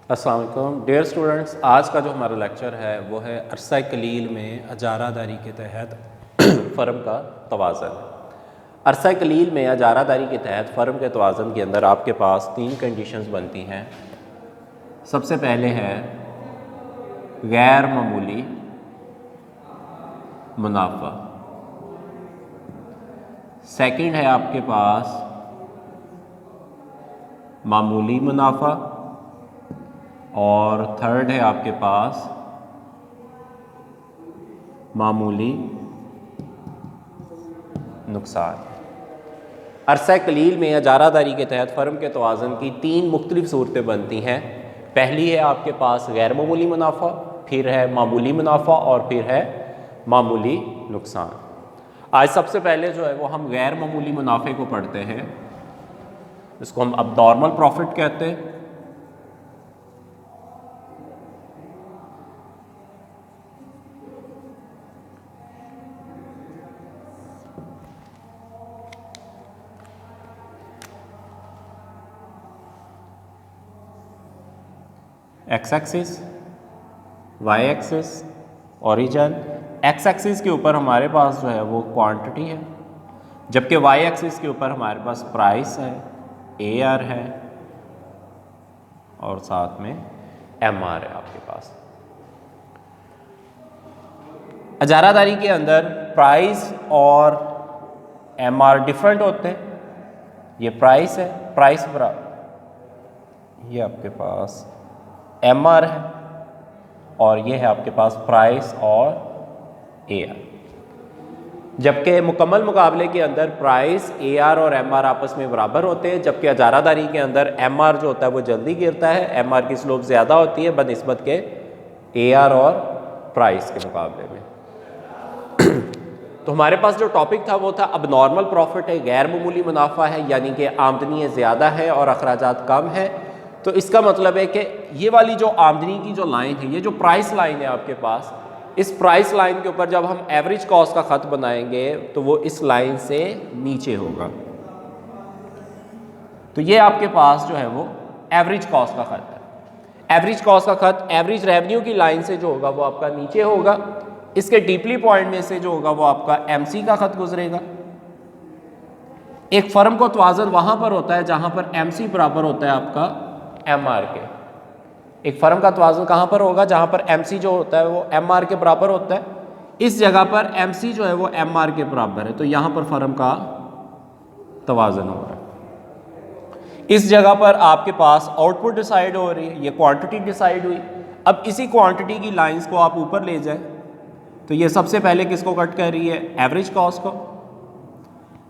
अस्सलाम वालेकुम dear students, आज का जो हमारा लेक्चर है वो है अरसा कलील में अजारादारी के तहत फ़र्म का तवाज़न। अरसा कलील में अजारादारी के तहत फ़र्म के तवाज़न के अंदर आपके पास तीन कंडीशंस बनती हैं। सबसे पहले है गैर मामूली मुनाफा, सेकंड है आपके पास मामूली मुनाफा और थर्ड है आपके पास मामूली नुकसान। अरसा कलील में अजारादारी के तहत फ़र्म के तवाज़न की तीन मुख्तलिफ सूरतें बनती हैं। पहली है आपके पास गैर मामूली मुनाफा, फिर है मामूली मुनाफा और फिर है मामूली नुकसान। आज सबसे पहले जो है वो हम गैर मामूली मुनाफे को पढ़ते हैं। इसको हम अब नॉर्मल प्रॉफिट कहते हैं। X axis, Y axis, origin. X axis के ऊपर हमारे पास जो है वो क्वांटिटी है, जबकि वाई एक्सिस के ऊपर हमारे पास प्राइस है, ए आर है और साथ में एम आर है आपके पास। अजारादारी के अंदर प्राइस और एम आर डिफरेंट होते हैं। ये प्राइस है, प्राइस बराबर ये आपके पास एम आर है और ये है आपके पास प्राइस और ए आर। जबकि मुकम्मल मुकाबले के अंदर प्राइस, ए आर और एम आर आपस में बराबर होते हैं, जबकि अजारादारी के अंदर एम आर जो होता है वो जल्दी गिरता है, एम आर की स्लोप ज़्यादा होती है बनिस्बत के ए आर और प्राइस के मुकाबले में। तो हमारे पास जो टॉपिक था वो था अब नॉर्मल प्रॉफिट है, गैर मामूली मुनाफा है, यानी कि आमदनी ज़्यादा है और अखराजात कम है। तो इसका मतलब है कि ये वाली जो आमदनी की जो लाइन है, ये जो प्राइस लाइन है आपके पास, इस प्राइस लाइन के ऊपर जब हम एवरेज कॉस्ट का खत बनाएंगे तो वो इस लाइन से नीचे होगा। तो ये आपके पास जो है वो एवरेज कॉस्ट का खत है। एवरेज कॉस्ट का खत एवरेज रेवेन्यू की लाइन से जो होगा वो आपका नीचे होगा। इसके डीपली पॉइंट में से जो होगा वो आपका एमसी का खत गुजरेगा। एक फर्म को तवाज़न वहां पर होता है जहां पर एमसी बराबर होता है आपका एम आर के। एक फर्म का तवाज़ुन कहाँ पर होगा? जहाँ पर एमसी जो होता है वो एम आर के बराबर होता है। इस जगह पर एमसी जो है वो एम आर के बराबर है, तो यहाँ पर फर्म का तवाज़ुन हो रहा है। इस जगह पर आपके पास आउटपुट डिसाइड हो रही है, ये क्वांटिटी डिसाइड हुई। अब इसी क्वांटिटी की लाइंस को आप ऊपर ले जाएं तो ये सबसे पहले किसको कट कर रही है? एवरेज कॉस्ट को।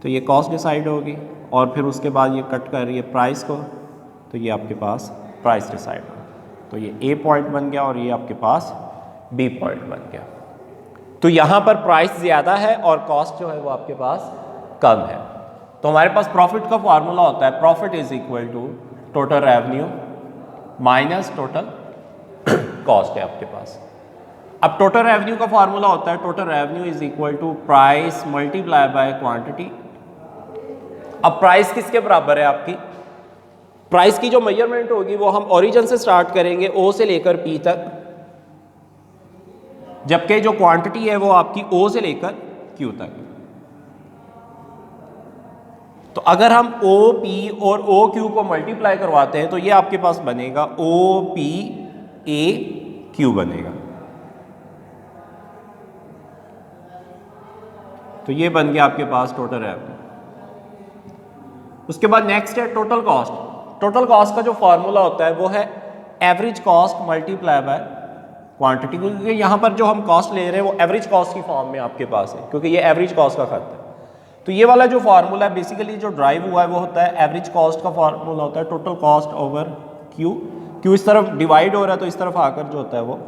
तो ये कॉस्ट डिसाइड होगी और फिर उसके बाद ये कट कर रही है प्राइस को, तो ये आपके पास प्राइस डिसाइड हो। तो ये ए पॉइंट बन गया और ये आपके पास बी पॉइंट बन गया। तो यहाँ पर प्राइस ज़्यादा है और कॉस्ट जो है वो आपके पास कम है। तो हमारे पास प्रॉफिट का फार्मूला होता है profit is equal to total revenue minus total cost है आपके पास। अब टोटल रेवेन्यू का फार्मूला होता है total revenue is equal to price multiply by quantity. अब प्राइस किसके बराबर है आपकी? प्राइस की जो मेजरमेंट होगी वो हम ओरिजिन से स्टार्ट करेंगे, ओ से लेकर पी तक, जबकि जो क्वांटिटी है वो आपकी ओ से लेकर क्यू तक। तो अगर हम ओ पी और ओ क्यू को मल्टीप्लाई करवाते हैं तो ये आपके पास बनेगा ओ पी ए क्यू बनेगा। तो ये बन गया आपके पास टोटल रेवेन्यू। उसके बाद नेक्स्ट है टोटल कॉस्ट। टोटल कॉस्ट का जो फार्मूला होता है वो है average cost multiply by quantity, क्योंकि यहाँ पर जो हम कॉस्ट ले रहे हैं वो एवरेज कॉस्ट की फॉर्म में आपके पास है, क्योंकि ये एवरेज कॉस्ट का खत है। तो ये वाला जो फार्मूला है बेसिकली जो ड्राइव हुआ है वो होता है एवरेज कॉस्ट का फार्मूला होता है total cost over Q. Q इस तरफ डिवाइड हो रहा है तो इस तरफ आकर जो होता है वो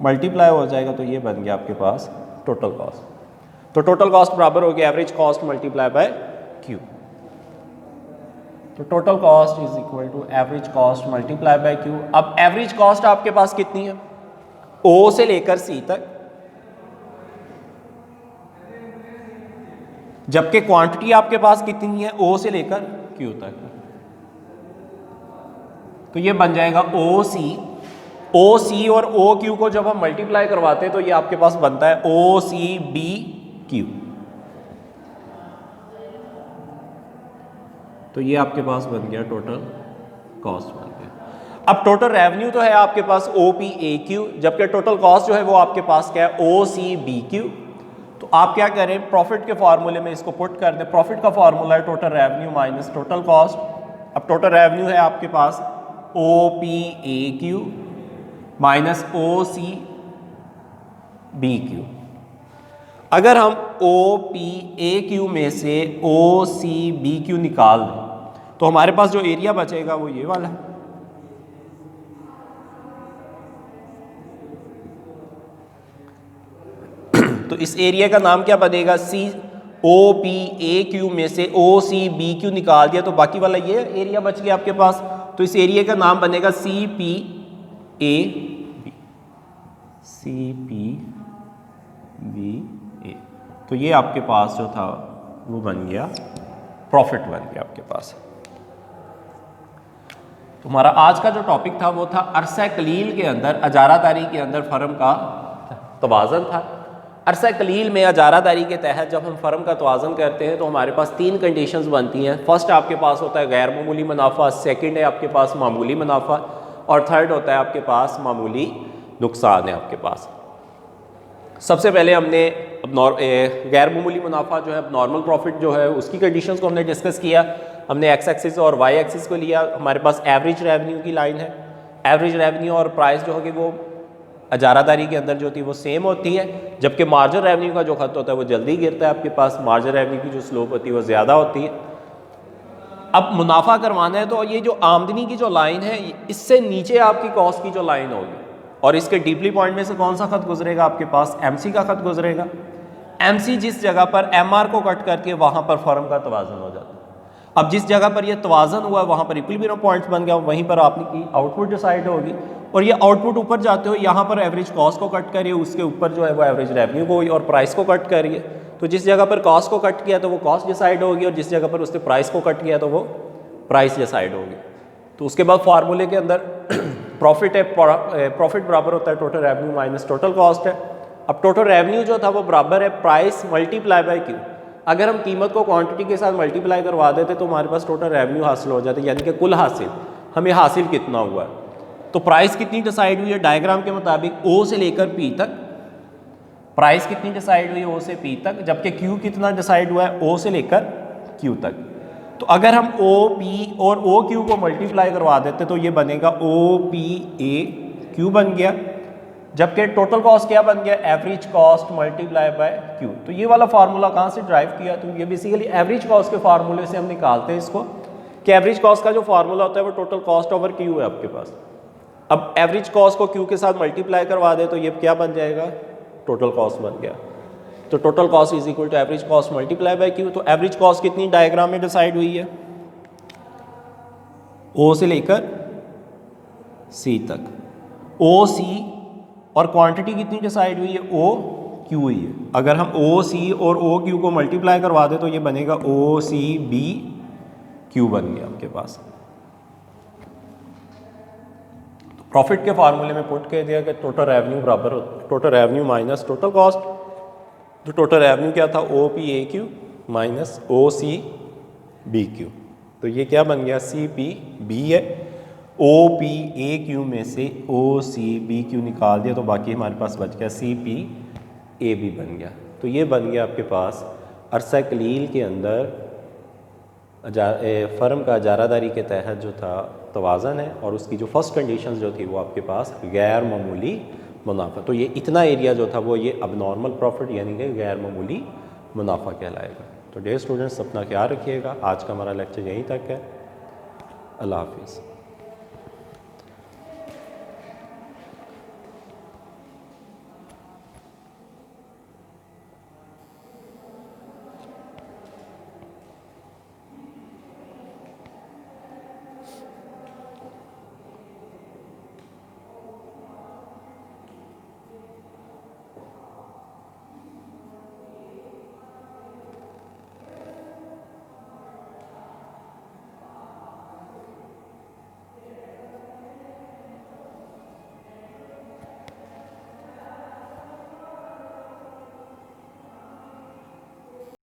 मल्टीप्लाई हो जाएगा। तो ये बन गया आपके पास टोटल कॉस्ट। तो टोटल कॉस्ट बराबर हो गया average cost multiply by Q. तो total cost is equal to average cost multiply by Q. अब एवरेज कॉस्ट आपके पास कितनी है? ओ से लेकर सी तक, जबकि क्वांटिटी आपके पास कितनी है? ओ से लेकर क्यू तक। तो ये बन जाएगा ओ सी और ओ क्यू को जब हम मल्टीप्लाई करवाते हैं तो ये आपके पास बनता है ओ सी बी क्यू। तो ये आपके पास बन गया टोटल कॉस्ट बन गया। अब टोटल रेवेन्यू तो है आपके पास ओ पी ए क्यू, जबकि टोटल कॉस्ट जो है वो आपके पास क्या है ओ सी बी क्यू। तो आप क्या करें, प्रॉफिट के फार्मूले में इसको पुट कर दें। प्रॉफिट का फार्मूला है total revenue minus total cost. अब टोटल रेवेन्यू है आपके पास O P A Q minus O C B Q. अगर हम ओ पी ए क्यू में से ओ सी बी क्यू निकाल दें तो हमारे पास जो एरिया बचेगा वो ये वाला है। तो इस एरिया का नाम क्या बनेगा, सी ओ पी ए क्यू में से ओ सी बी क्यू निकाल दिया तो बाकी वाला ये एरिया बच गया आपके पास। तो इस एरिया का नाम बनेगा C P A B, C P B A. तो ये आपके पास जो था वो बन गया प्रॉफिट बन गया आपके पास। तो हमारा आज का जो टॉपिक था वो था अरसा कलील के अंदर अजारादारी के अंदर फर्म का तवाज़न था। अरसा कलील में अजारादारी के तहत जब हम फर्म का तवाज़न करते हैं तो हमारे पास 3 कंडीशंस बनती हैं। फर्स्ट आपके पास होता है गैर मामूली मुनाफा, सेकंड है आपके पास मामूली मुनाफा और थर्ड होता है आपके पास मामूली नुकसान है आपके पास। सबसे पहले हमने गैर मामूली मुनाफा जो है नॉर्मल प्रॉफिट जो है उसकी कंडीशंस को हमने डिस्कस किया। हमने एक्स एक्सिस और वाई एक्सिस को लिया। हमारे पास एवरेज रेवेन्यू की लाइन है। एवरेज रेवेन्यू और प्राइस जो होगी वो अजारादारी के अंदर जो थी वो सेम होती है, जबकि मार्जिन रेवेन्यू का जो खत होता है वो जल्दी गिरता है आपके पास। मार्जिन रेवेन्यू की जो स्लोप होती है वो ज़्यादा होती है। अब मुनाफा करवाना है तो ये जो आमदनी की जो लाइन है इससे नीचे आपकी कॉस्ट की जो लाइन होगी और इसके डीपली पॉइंट में से कौन सा खत गुजरेगा आपके पास, एमसी का खत गुजरेगा। एमसी जिस जगह पर एमआर को कट करके वहां पर फर्म का तवाज़न हो जाता है। अब जिस जगह पर ये तवाज़न हुआ वहां पर इक्विलिब्रियम पॉइंट्स बन गया, वहीं पर आपकी आउटपुट डिसाइड होगी और ये आउटपुट ऊपर जाते हो यहाँ पर एवरेज कॉस्ट को कट करिए, उसके ऊपर जो है वो एवरेज रेवेन्यू को और प्राइस को कट करिए। तो जिस जगह पर कॉस्ट को कट किया तो वो कॉस्ट डिसाइड होगी और जिस जगह पर उसने प्राइस को कट किया तो वो प्राइस डिसाइड होगी। तो उसके बाद फार्मूले के अंदर प्रॉफिट है, प्रॉफिट बराबर होता है total revenue minus total cost है। अब टोटल रेवेन्यू जो था वो बराबर है प्राइस मल्टीप्लाई बाय क्यू। अगर हम कीमत को क्वांटिटी के साथ मल्टीप्लाई करवा देते तो हमारे पास टोटल रेवेन्यू हासिल हो जाता है, यानी कि कुल हासिल हमें हासिल कितना हुआ है। तो प्राइस कितनी डिसाइड हुई है डायग्राम के मुताबिक ओ से लेकर पी तक। प्राइस कितनी डिसाइड हुई है ओ से पी तक, जबकि क्यू कितना डिसाइड हुआ है ओ से लेकर क्यू तक। तो अगर हम ओ पी और ओ क्यू को मल्टीप्लाई करवा देते तो ये बनेगा ओ पी ए क्यू बन गया, जबकि टोटल कॉस्ट क्या बन गया, average cost multiply by Q. तो ये वाला फार्मूला कहाँ से ड्राइव किया, तो ये बेसिकली एवरेज कॉस्ट के फार्मूले से हम निकालते हैं इसको कि एवरेज कॉस्ट का जो फार्मूला होता है वो टोटल कॉस्ट ओवर क्यू है आपके पास। अब एवरेज कॉस्ट को क्यू के साथ मल्टीप्लाई करवा दे तो ये क्या बन जाएगा, टोटल कॉस्ट बन गया। तो total cost is equal to average cost multiply by Q. तो एवरेज कॉस्ट कितनी डायग्राम में डिसाइड हुई है, ओ से लेकर सी तक, ओ सी और क्वांटिटी कितनी डिसाइड हुई है, ओ क्यू हुई है। अगर हम ओ सी और ओ क्यू को मल्टीप्लाई करवा दे तो ये बनेगा ओ सी बी क्यू बन गया आपके पास। तो प्रॉफिट के फार्मूले में पुट कर दिया कि टोटल रेवेन्यू बराबर total revenue minus total cost. तो टोटल रेवेन्यू क्या था, O P A Q minus O C B Q. तो ये क्या बन गया, सी पी बी है। ओ पी ए क्यू में से ओ सी बी क्यू निकाल दिया तो बाकी हमारे पास बच गया सी पी ए बी बन गया। तो ये बन गया आपके पास अरसा कलील के अंदर फर्म का इजारादारी के तहत जो था तवाज़न है और उसकी जो फर्स्ट कंडीशंस जो थी वो आपके पास गैर मामूली मुनाफा। तो ये इतना एरिया जो था वो ये अब नॉर्मल प्रॉफिट यानी कि गैर मामूली मुनाफा कहलाएगा। तो डियर स्टूडेंट्स अपना ख्याल रखिएगा। आज का हमारा लेक्चर यहीं तक है। अल्लाह हाफिज़।